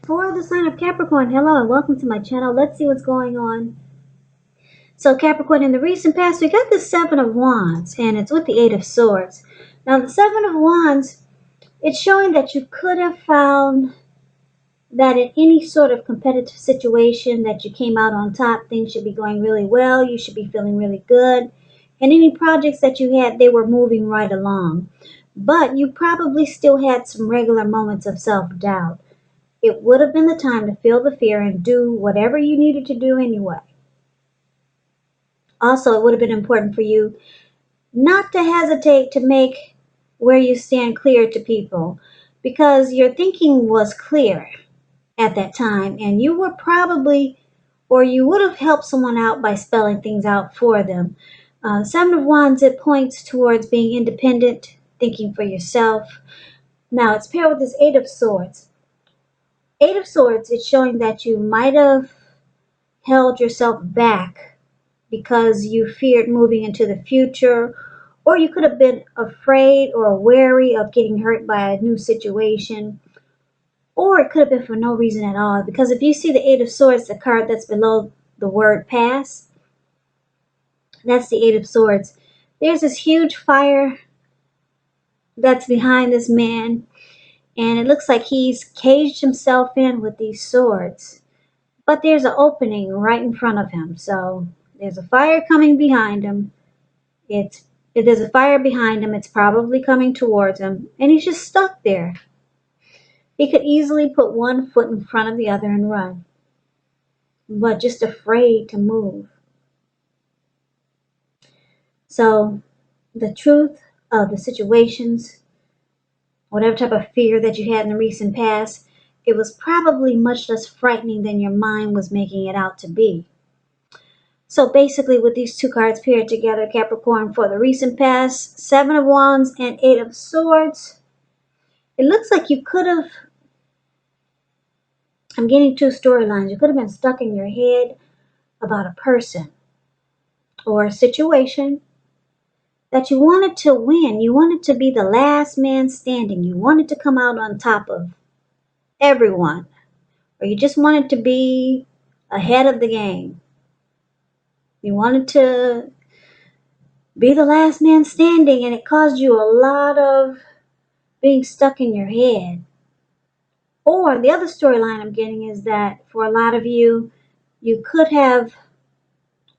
For the sign of Capricorn, hello and welcome to my channel. Let's see what's going on. So Capricorn, in the recent past, we got the Seven of Wands, and it's with the Eight of Swords. Now the Seven of Wands, it's showing that you could have found that in any sort of competitive situation that you came out on top. Things should be going really well. You should be feeling really good. And any projects that you had, they were moving right along. But you probably still had some regular moments of self-doubt. It would have been the time to feel the fear and do whatever you needed to do anyway. Also, it would have been important for you not to hesitate to make where you stand clear to people, because your thinking was clear at that time, and you were probably, or you would have helped someone out by spelling things out for them. Seven of Wands, it points towards being independent, thinking for yourself. Now, it's paired with this Eight of Swords. Eight of Swords, it's showing that you might have held yourself back because you feared moving into the future, or you could have been afraid or wary of getting hurt by a new situation, or it could have been for no reason at all. Because if you see the Eight of Swords, the card that's below the word pass, that's the Eight of Swords. There's this huge fire that's behind this man, and it looks like he's caged himself in with these swords. But there's an opening right in front of him. So there's a fire coming behind him. There's a fire behind him. It's probably coming towards him. And he's just stuck there. He could easily put one foot in front of the other and run, but just afraid to move. So the truth of the situations, whatever type of fear that you had in the recent past, it was probably much less frightening than your mind was making it out to be. So basically, with these two cards paired together, Capricorn, for the recent past, Seven of Wands and Eight of Swords, it looks like you could have, I'm getting two storylines. You could have been stuck in your head about a person or a situation that you wanted to win. You wanted to be the last man standing. You wanted to come out on top of everyone, or you just wanted to be ahead of the game. You wanted to be the last man standing, and it caused you a lot of being stuck in your head. Or the other storyline I'm getting is that for a lot of you, you could have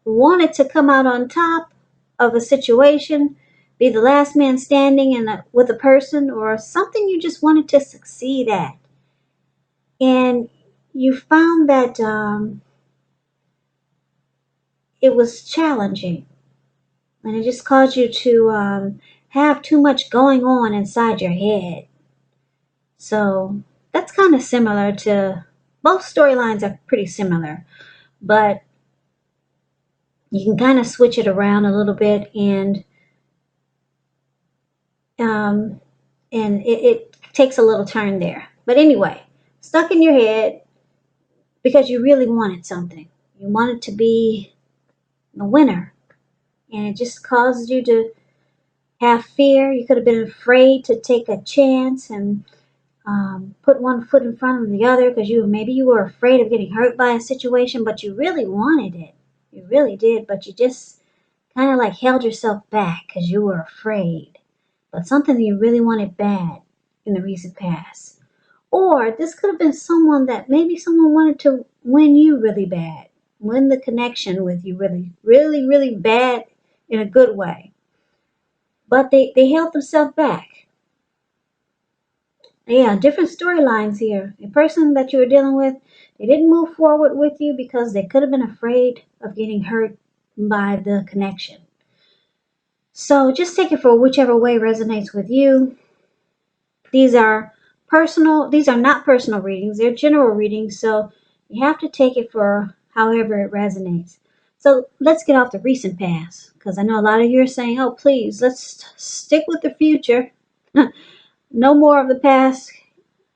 wanted to come out on top of a situation, be the last man standing with a person or something you just wanted to succeed at. And you found that it was challenging, and it just caused you to have too much going on inside your head. So that's kind of similar to, both storylines are pretty similar, but you can kind of switch it around a little bit, and it takes a little turn there. But anyway, stuck in your head because you really wanted something. You wanted to be the winner, and it just caused you to have fear. You could have been afraid to take a chance and put one foot in front of the other because maybe you were afraid of getting hurt by a situation, but you really wanted it. You really did, but you just kind of like held yourself back because you were afraid. But something you really wanted bad in the recent past. Or this could have been someone that maybe someone wanted to win you really bad. Win the connection with you really, really, really bad in a good way. But they held themselves back. Yeah, different storylines here. The person that you were dealing with, they didn't move forward with you because they could have been afraid of getting hurt by the connection. So just take it for whichever way resonates with you. These are not personal readings. They're general readings, so you have to take it for however it resonates. So let's get off the recent past, because I know a lot of you are saying, oh, please, let's stick with the future. No more of the past.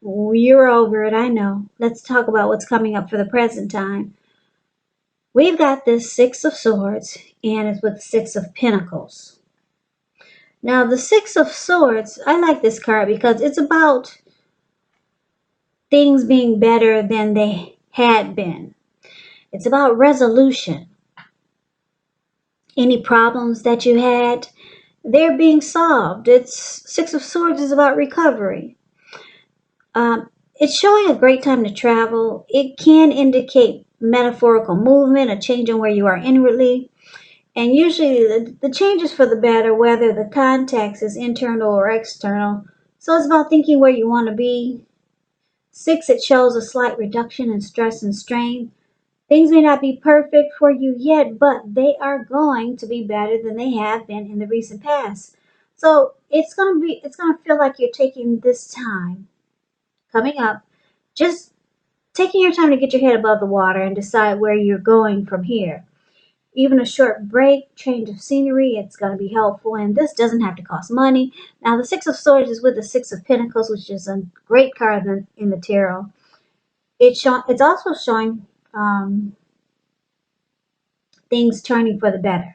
You're over it, I know. Let's talk about what's coming up for the present time. We've got this Six of Swords, and it's with Six of Pentacles. Now, the Six of Swords, I like this card because it's about things being better than they had been. It's about resolution. Any problems that you had, they're being solved. It's Six of Swords is about recovery. It's showing a great time to travel. It can indicate metaphorical movement, a change in where you are inwardly. And usually the change is for the better, whether the context is internal or external. So it's about thinking where you want to be. 6, it shows a slight reduction in stress and strain. Things may not be perfect for you yet, but they are going to be better than they have been in the recent past. So it's gonna feel like you're taking this time coming up, just taking your time to get your head above the water and decide where you're going from here. Even a short break, change of scenery, it's going to be helpful. And this doesn't have to cost money. Now, the Six of Swords is with the Six of Pentacles, which is a great card in the tarot. It's also showing things turning for the better.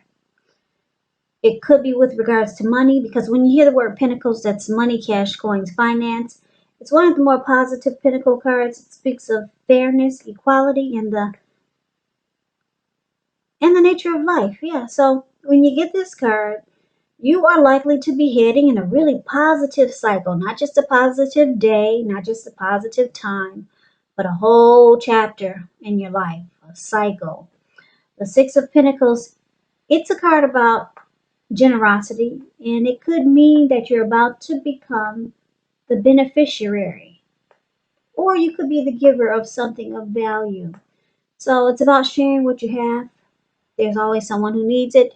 It could be with regards to money, because when you hear the word Pentacles, that's money, cash, coins, finance. It's one of the more positive Pentacle cards. It speaks of fairness, equality, and the nature of life. Yeah, so when you get this card, you are likely to be heading in a really positive cycle, not just a positive day, not just a positive time, but a whole chapter in your life, a cycle. The Six of Pentacles, it's a card about generosity, and it could mean that you're about to become the beneficiary, or you could be the giver of something of value. So it's about sharing what you have. There's always someone who needs it.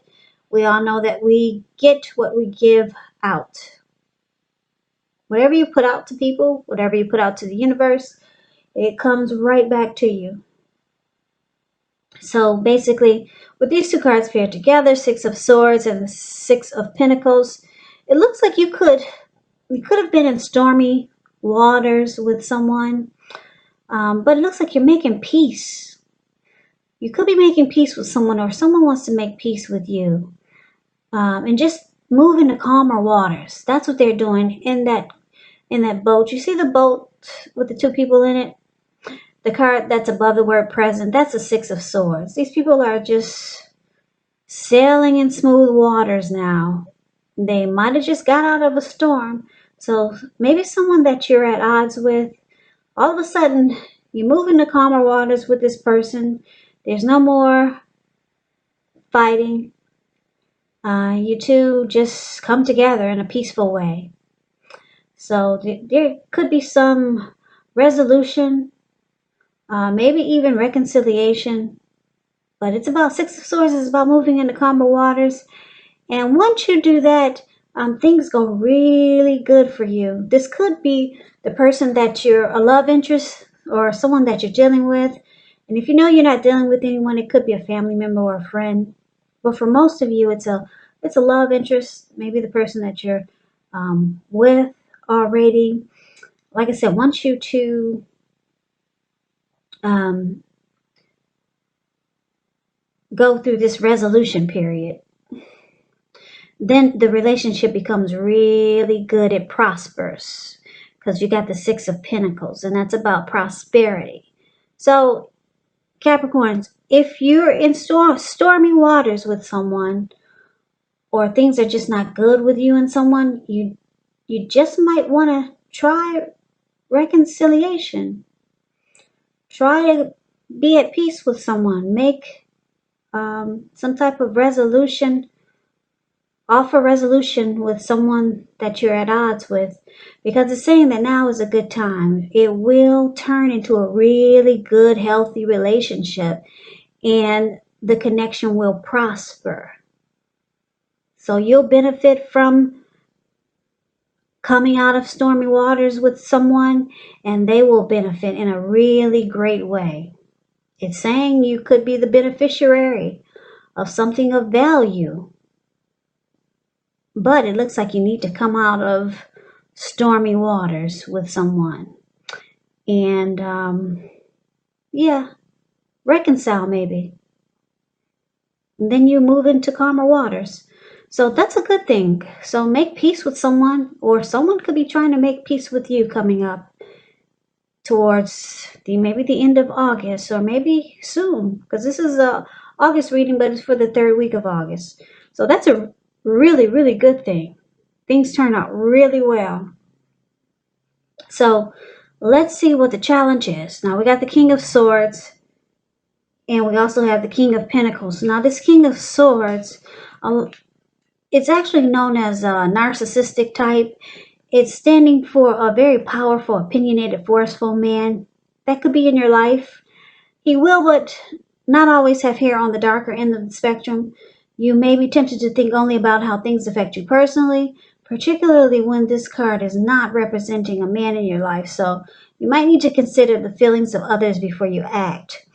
We all know that we get what we give out. Whatever you put out to people, whatever you put out to the universe, it comes right back to you. So basically, with these two cards paired together, Six of Swords and the Six of Pentacles, it looks like you could have been in stormy waters with someone, but it looks like you're making peace. You could be making peace with someone, or someone wants to make peace with you, and just move into calmer waters. That's what they're doing in that boat. You see the boat with the two people in it? The card that's above the word present, that's the Six of Swords. These people are just sailing in smooth waters now. They might have just got out of a storm. So maybe someone that you're at odds with, all of a sudden you move into calmer waters with this person. There's no more fighting. You two just come together in a peaceful way. So there could be some resolution, maybe even reconciliation. But it's about Six of Swords is about moving into calmer waters. And once you do that, things go really good for you. This could be the person that you're a love interest, or someone that you're dealing with. And if you know you're not dealing with anyone, it could be a family member or a friend. But for most of you, it's a love interest, maybe the person that you're with already. Like I said, once you two go through this resolution period, then the relationship becomes really good. It prospers, because you got the Six of Pentacles, and that's about prosperity. So, Capricorns, if you're in stormy waters with someone, or things are just not good with you and someone, you just might want to try reconciliation. Try to be at peace with someone. Make some type of resolution. Offer resolution with someone that you're at odds with, because it's saying that now is a good time. It will turn into a really good, healthy relationship, and the connection will prosper. So you'll benefit from coming out of stormy waters with someone, and they will benefit in a really great way. It's saying you could be the beneficiary of something of value. But it looks like you need to come out of stormy waters with someone. And, reconcile maybe. And then you move into calmer waters. So that's a good thing. So make peace with someone, or someone could be trying to make peace with you coming up. towards maybe the end of August, or maybe soon, because this is a August reading, but it's for the third week of August. So that's a really, really good thing. Things turn out really well. So let's see what the challenge is. Now we got the King of Swords, and we also have the King of Pentacles. Now this King of Swords, um, it's actually known as a narcissistic type. It's standing for a very powerful, opinionated, forceful man that could be in your life. He will, but not always have hair on the darker end of the spectrum. You may be tempted to think only about how things affect you personally, particularly when this card is not representing a man in your life. So you might need to consider the feelings of others before you act.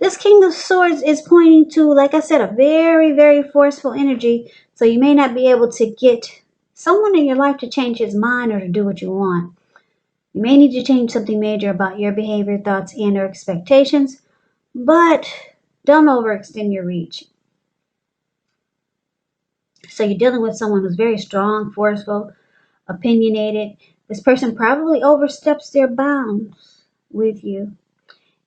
This King of Swords is pointing to, like I said, a very, very forceful energy. So you may not be able to get someone in your life to change his mind or to do what you want. You may need to change something major about your behavior, thoughts, and or expectations, but don't overextend your reach. So you're dealing with someone who's very strong, forceful, opinionated. This person probably oversteps their bounds with you.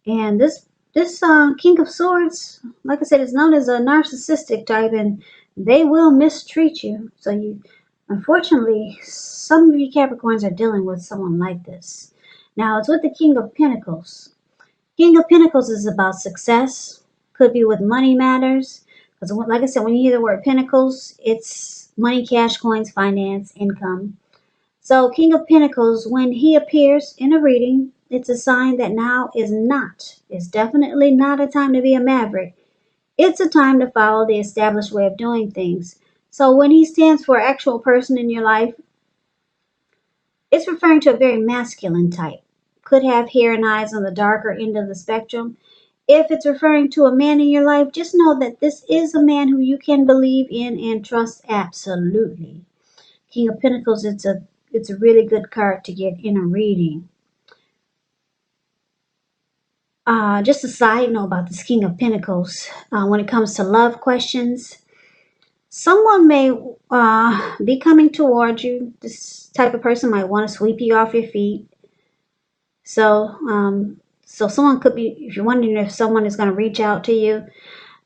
And this King of Swords, like I said, is known as a narcissistic type, and they will mistreat you. So you, unfortunately, some of you Capricorns are dealing with someone like this. Now it's with the King of Pentacles. King of Pentacles is about success. Could be with money matters. Because like I said, when you hear the word Pentacles, it's money, cash, coins, finance, income. So King of Pentacles, when he appears in a reading, it's a sign that now is definitely not a time to be a maverick. It's a time to follow the established way of doing things. So when he stands for an actual person in your life, it's referring to a very masculine type. Could have hair and eyes on the darker end of the spectrum. If it's referring to a man in your life, just know that this is a man who you can believe in and trust absolutely. King of Pentacles, it's a really good card to get in a reading. Just a side note about this King of Pentacles. When it comes to love questions, someone may be coming towards you. This type of person might want to sweep you off your feet. So someone could be, if you're wondering if someone is going to reach out to you,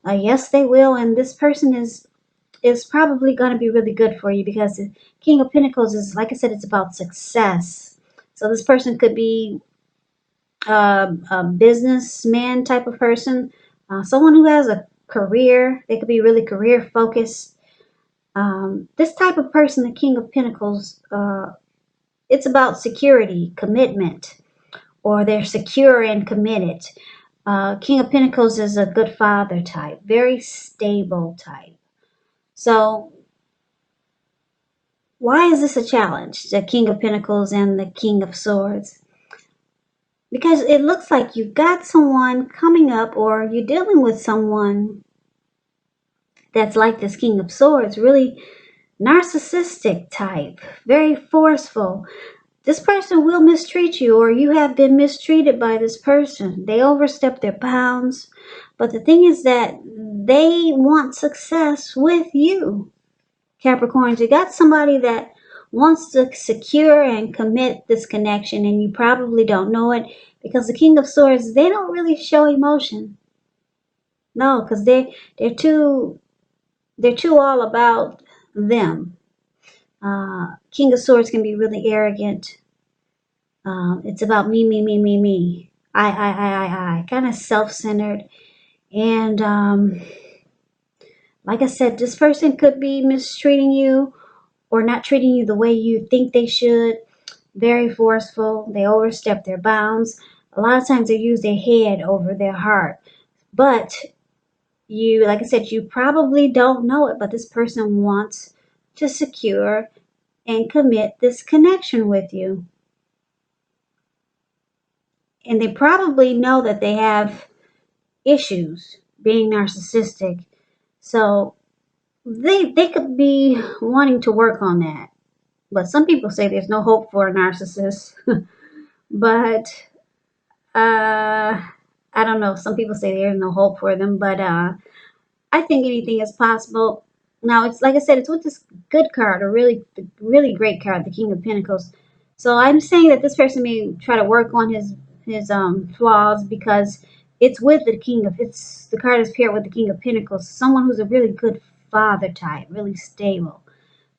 yes, they will. And this person is probably going to be really good for you, because the King of Pentacles is, like I said, it's about success. So this person could be a businessman type of person, someone who has a career. They could be really career focused. This type of person, the King of Pentacles, it's about security, commitment, or they're secure and committed. King of Pentacles is a good father type, very stable type. So why is this a challenge, the King of Pentacles and the King of Swords? Because it looks like you've got someone coming up, or you're dealing with someone that's like this King of Swords, really narcissistic type, very forceful. This person will mistreat you, or you have been mistreated by this person. They overstep their bounds. But the thing is that they want success with you. Capricorns, you got somebody that wants to secure and commit this connection, and you probably don't know it, because the King of Swords, they don't really show emotion. No, because they're too all about them. King of Swords can be really arrogant. It's about me, me, me, me, me. I. Kind of self-centered. And like I said, this person could be mistreating you or not treating you the way you think they should. Very forceful. They overstep their bounds. A lot of times they use their head over their heart. But you, like I said, you probably don't know it, but this person wants to secure and commit this connection with you. And they probably know that they have issues being narcissistic. So they could be wanting to work on that. But some people say there's no hope for a narcissist. But I don't know. Some people say there's no hope for them, but I think anything is possible. Now, it's like I said, it's with this good card, a really, really great card, the King of Pentacles. So I'm saying that this person may try to work on his flaws, because it's with the king of it's the card is paired with the king of pentacles, someone who's a really good father type, really stable.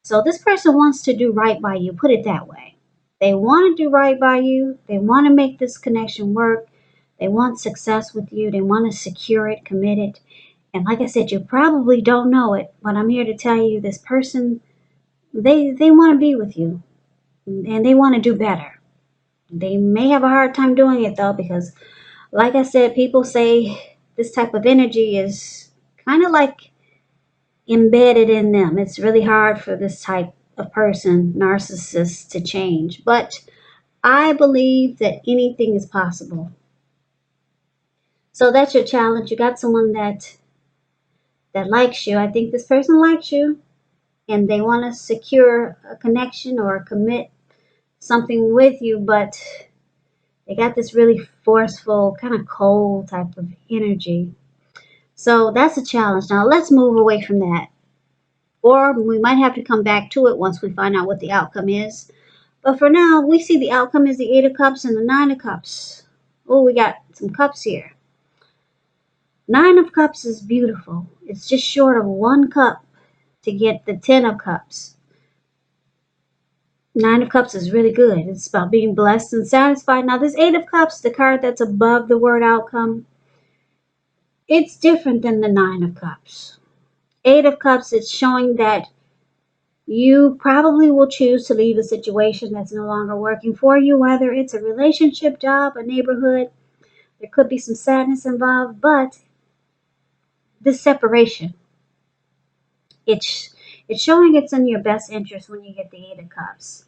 So this person wants to do right by you, put it that way. They want to do right by you. They want to make this connection work. They want success with you. They want to secure it, commit it. And like I said, you probably don't know it, but I'm here to tell you this person, they want to be with you, and they want to do better. They may have a hard time doing it though, because like I said, people say this type of energy is kind of like embedded in them. It's really hard for this type of person, narcissist, to change. But I believe that anything is possible. So that's your challenge. You got someone that likes you. I think this person likes you, and they want to secure a connection or commit something with you, but they got this really forceful, kind of cold type of energy. So that's a challenge. Now let's move away from that. Or we might have to come back to it once we find out what the outcome is. But for now, we see the outcome is the Eight of Cups and the Nine of Cups. Oh, we got some cups here. Nine of Cups is beautiful. It's just short of one cup to get the Ten of Cups. Nine of Cups is really good. It's about being blessed and satisfied. Now, this Eight of Cups, the card that's above the word outcome, it's different than the Nine of Cups. Eight of Cups, it's showing that you probably will choose to leave a situation that's no longer working for you, whether it's a relationship, job, a neighborhood. There could be some sadness involved, but this separation, it's showing it's in your best interest when you get the Eight of Cups.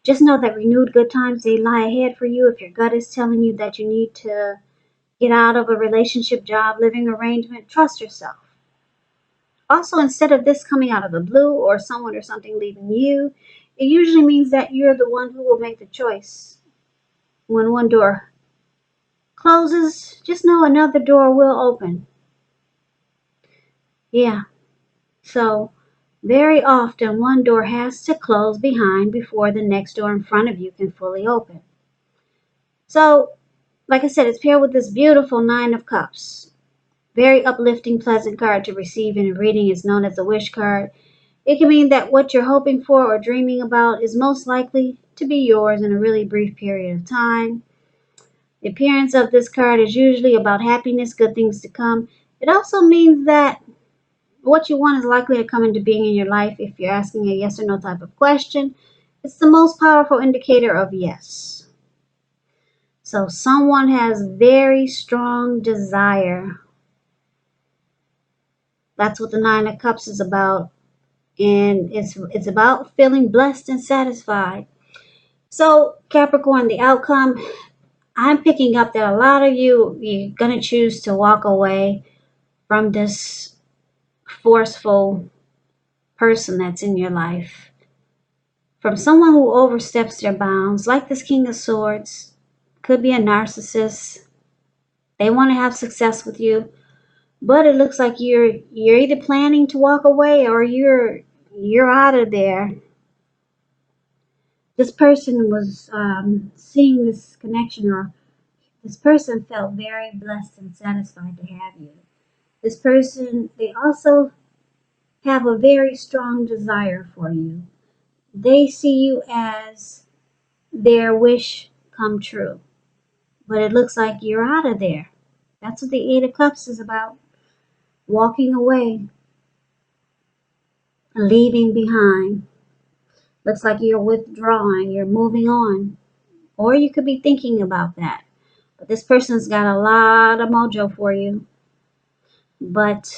Just know that renewed good times, they lie ahead for you. If your gut is telling you that you need to get out of a relationship, job, living arrangement, trust yourself. Also, instead of this coming out of the blue or someone or something leaving you, it usually means that you're the one who will make the choice. When one door closes, just know another door will open. Yeah. So, very often one door has to close behind before the next door in front of you can fully open. So, like I said, it's paired with this beautiful Nine of Cups. Very uplifting, pleasant card to receive in a reading. Is known as the wish card. It can mean that what you're hoping for or dreaming about is most likely to be yours in a really brief period of time. The appearance of this card is usually about happiness, good things to come. It also means that what you want is likely to come into being in your life if you're asking a yes or no type of question. It's the most powerful indicator of yes. So someone has very strong desire. That's what the Nine of Cups is about. And it's about feeling blessed and satisfied. So Capricorn, the outcome, I'm picking up that a lot of you're going to choose to walk away from this forceful person that's in your life. From someone who oversteps their bounds, like this King of Swords. Could be a narcissist. They want to have success with you, but it looks like you're either planning to walk away or you're out of there. This person was seeing this connection, or this person felt very blessed and satisfied to have you. This person, they also have a very strong desire for you. They see you as their wish come true. But it looks like you're out of there. That's what the Eight of Cups is about. Walking away, leaving behind. Looks like you're withdrawing, you're moving on. Or you could be thinking about that. But this person's got a lot of mojo for you. But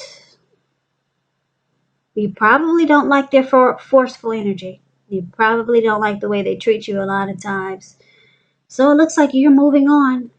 you probably don't like their forceful energy. You probably don't like the way they treat you a lot of times. So it looks like you're moving on.